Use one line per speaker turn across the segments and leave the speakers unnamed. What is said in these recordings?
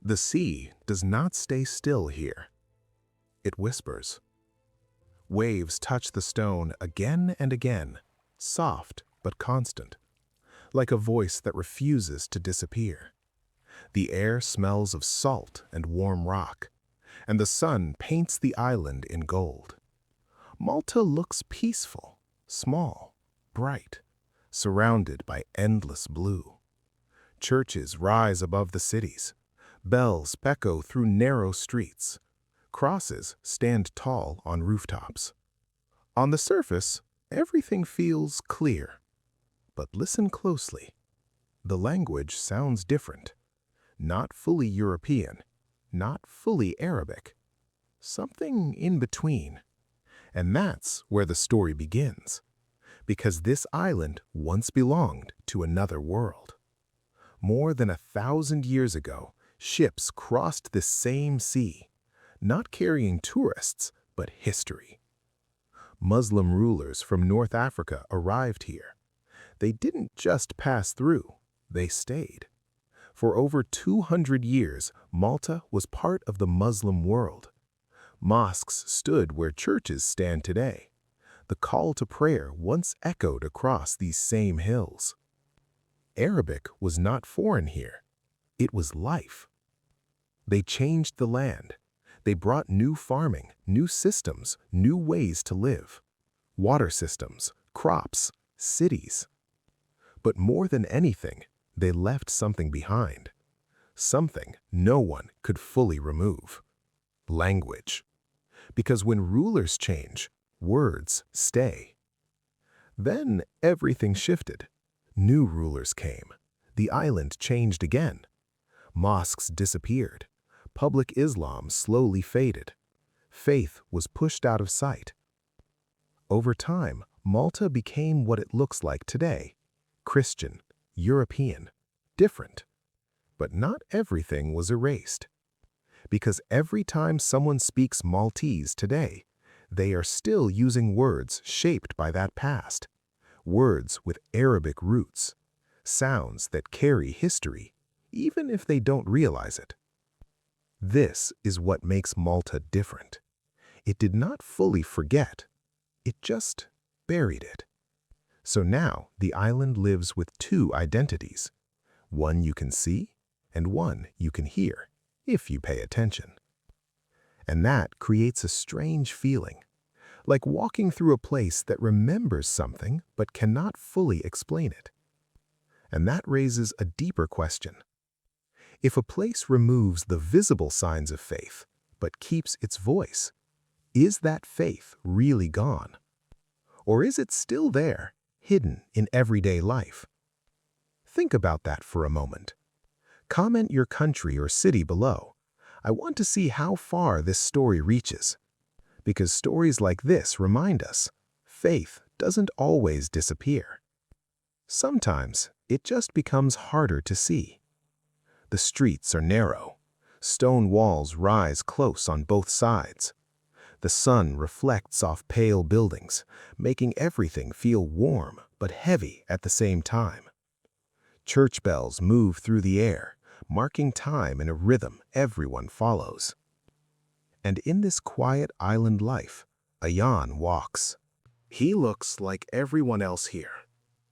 The sea does not stay still here. It whispers. Waves touch the stone again and again, soft but constant, like a voice that refuses to disappear. The air smells of salt and warm rock, and the sun paints the island in gold. Malta looks peaceful, small, bright, surrounded by endless blue. Churches rise above the cities. Bells echo through narrow streets. Crosses stand tall on rooftops. On the surface, everything feels clear. But listen closely. The language sounds different. Not fully European, not fully Arabic. Something in between. And that's where the story begins. Because this island once belonged to another world. More than 1,000 years ago, ships crossed this same sea, not carrying tourists, but history. Muslim rulers from North Africa arrived here. They didn't just pass through, they stayed. For over 200 years, Malta was part of the Muslim world. Mosques stood where churches stand today. The call to prayer once echoed across these same hills. Arabic was not foreign here. It was life. They changed the land. They brought new farming, new systems, new ways to live. Water systems, crops, cities. But more than anything, they left something behind. Something no one could fully remove. Language. Because when rulers change, words stay. Then everything shifted. New rulers came. The island changed again. Mosques disappeared. Public Islam slowly faded. Faith was pushed out of sight. Over time, Malta became what it looks like today. Christian, European, different. But not everything was erased. Because every time someone speaks Maltese today, they are still using words shaped by that past. Words with Arabic roots. Sounds that carry history, even if they don't realize it. This is what makes Malta different. It did not fully forget. It just buried it. So now the island lives with two identities. One you can see, and one you can hear, if you pay attention. And that creates a strange feeling, like walking through a place that remembers something but cannot fully explain it. And that raises a deeper question. If a place removes the visible signs of faith, but keeps its voice, is that faith really gone? Or is it still there, hidden in everyday life? Think about that for a moment. Comment your country or city below. I want to see how far this story reaches. Because stories like this remind us, faith doesn't always disappear. Sometimes it just becomes harder to see. The streets are narrow. Stone walls rise close on both sides. The sun reflects off pale buildings, making everything feel warm but heavy at the same time. Church bells move through the air, marking time in a rhythm everyone follows. And in this quiet island life, Ayaan walks. He looks like everyone else here.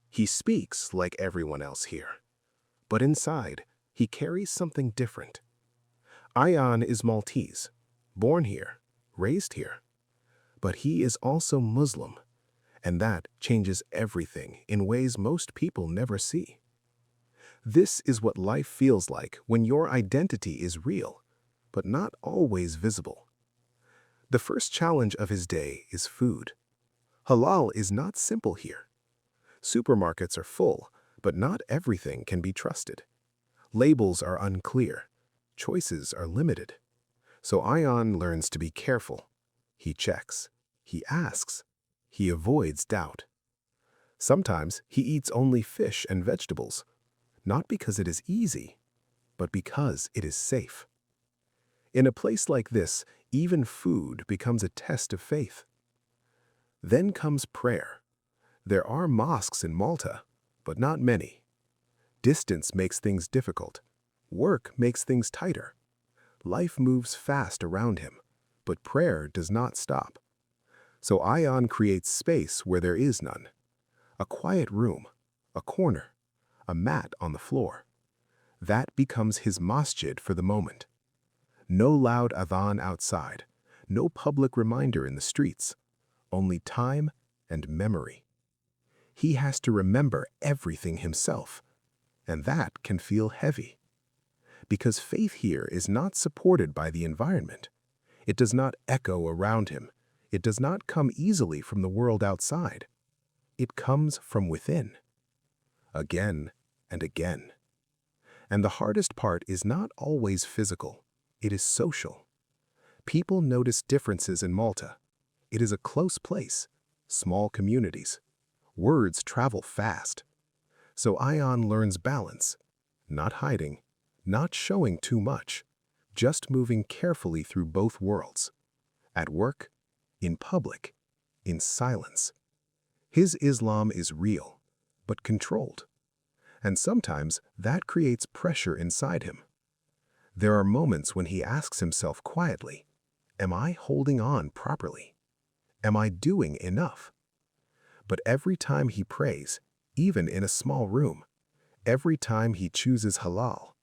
He speaks like everyone else here. But inside, he carries something different. Ayaan is Maltese, born here, raised here. But he is also Muslim, and that changes everything in ways most people never see. This is what life feels like when your identity is real, but not always visible. The first challenge of his day is food. Halal is not simple here. Supermarkets are full, but not everything can be trusted. Labels are unclear. Choices are limited. So Ayaan learns to be careful. He checks. He asks. He avoids doubt. Sometimes he eats only fish and vegetables, not because it is easy, but because it is safe. In a place like this, even food becomes a test of faith. Then comes prayer. There are mosques in Malta, but not many. Distance makes things difficult. Work makes things tighter. Life moves fast around him, but prayer does not stop. So Ayaan creates space where there is none. A quiet room, a corner, a mat on the floor. That becomes his masjid for the moment. No loud adhan outside, no public reminder in the streets, only time and memory. He has to remember everything himself, and that can feel heavy. Because faith here is not supported by the environment. It does not echo around him. It does not come easily from the world outside. It comes from within. Again and again. And the hardest part is not always physical. It is social. People notice differences in Malta. It is a close place, small communities. Words travel fast. So Ayaan learns balance, not hiding, not showing too much, just moving carefully through both worlds. At work, in public, in silence. His Islam is real, but controlled. And sometimes that creates pressure inside him. There are moments when he asks himself quietly, am I holding on properly? Am I doing enough? But every time he prays, even in a small room, every time he chooses halal,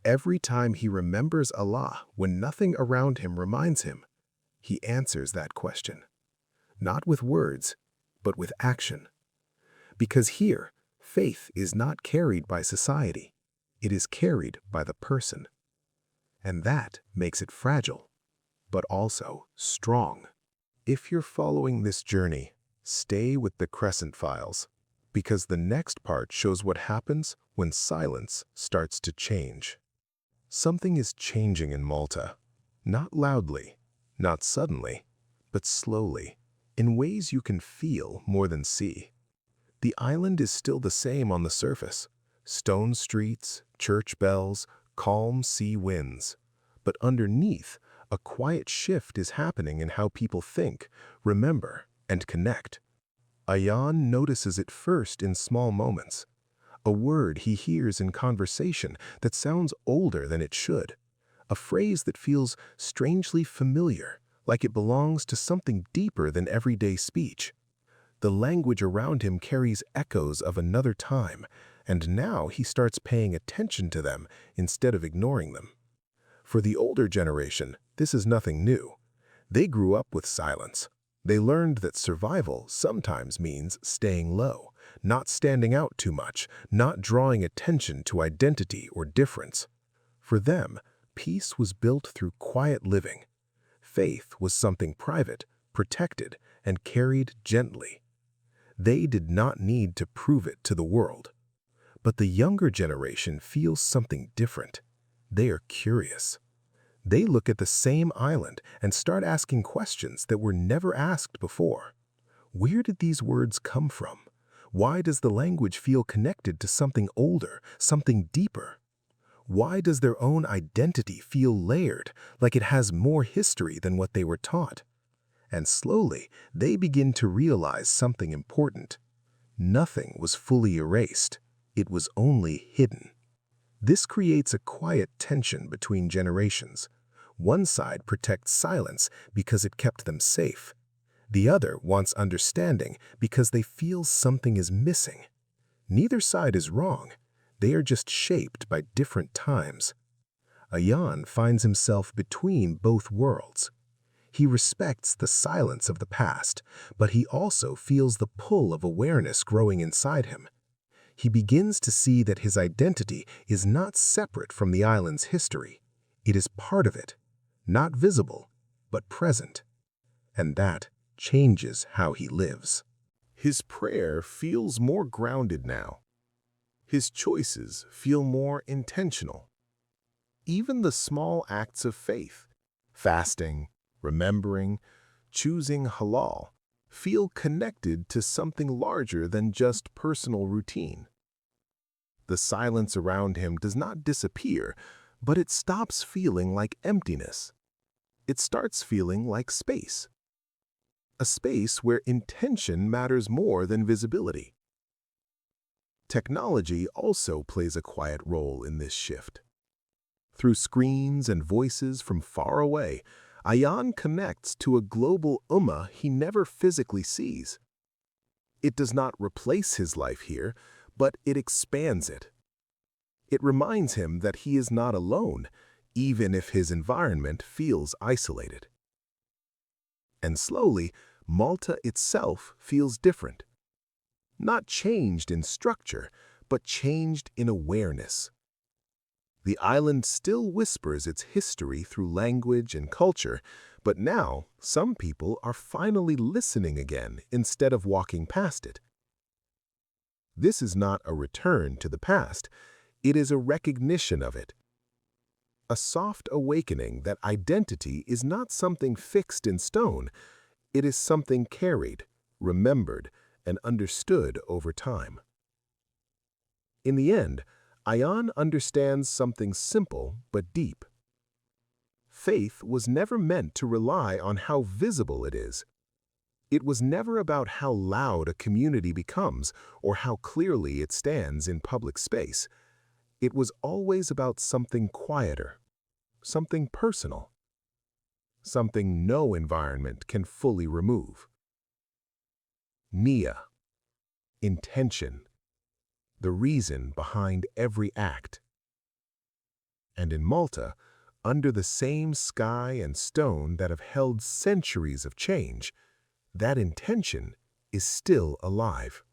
every time he remembers Allah when nothing around him reminds him, he answers that question. Not with words, but with action. Because here, faith is not carried by society. It is carried by the person. And that makes it fragile, but also strong. If you're following this journey, stay with the Crescent Files, because the next part shows what happens when silence starts to change. Something is changing in Malta. Not loudly, not suddenly, but slowly, in ways you can feel more than see. The island is still the same on the surface. Stone streets, church bells, calm sea winds. But underneath, a quiet shift is happening in how people think, remember, and connect. Ayaan notices it first in small moments. A word he hears in conversation that sounds older than it should. A phrase that feels strangely familiar, like it belongs to something deeper than everyday speech. The language around him carries echoes of another time, and now he starts paying attention to them instead of ignoring them. For the older generation, this is nothing new. They grew up with silence. They learned that survival sometimes means staying low, not standing out too much, not drawing attention to identity or difference. For them, peace was built through quiet living. Faith was something private, protected, and carried gently. They did not need to prove it to the world. But the younger generation feels something different. They are curious. They look at the same island and start asking questions that were never asked before. Where did these words come from? Why does the language feel connected to something older, something deeper? Why does their own identity feel layered, like it has more history than what they were taught? And slowly, they begin to realize something important. Nothing was fully erased. It was only hidden. This creates a quiet tension between generations. One side protects silence because it kept them safe. The other wants understanding because they feel something is missing. Neither side is wrong. They are just shaped by different times. Ayaan finds himself between both worlds. He respects the silence of the past, but he also feels the pull of awareness growing inside him. He begins to see that his identity is not separate from the island's history. It is part of it, not visible, but present. And that changes how he lives. His prayer feels more grounded now. His choices feel more intentional. Even the small acts of faith, fasting, remembering, choosing halal, feel connected to something larger than just personal routine. The silence around him does not disappear, but it stops feeling like emptiness. It starts feeling like space. A space where intention matters more than visibility. Technology also plays a quiet role in this shift. Through screens and voices from far away, Ayaan connects to a global ummah he never physically sees. It does not replace his life here, but it expands it. It reminds him that he is not alone, even if his environment feels isolated. And slowly, Malta itself feels different. Not changed in structure, but changed in awareness. The island still whispers its history through language and culture, but now some people are finally listening again instead of walking past it. This is not a return to the past, it is a recognition of it. A soft awakening that identity is not something fixed in stone, it is something carried, remembered, and understood over time. In the end, Ayaan understands something simple but deep. Faith was never meant to rely on how visible it is. It was never about how loud a community becomes or how clearly it stands in public space. It was always about something quieter, something personal, something no environment can fully remove. Niyyah, intention, the reason behind every act. And in Malta, under the same sky and stone that have held centuries of change, that intention is still alive.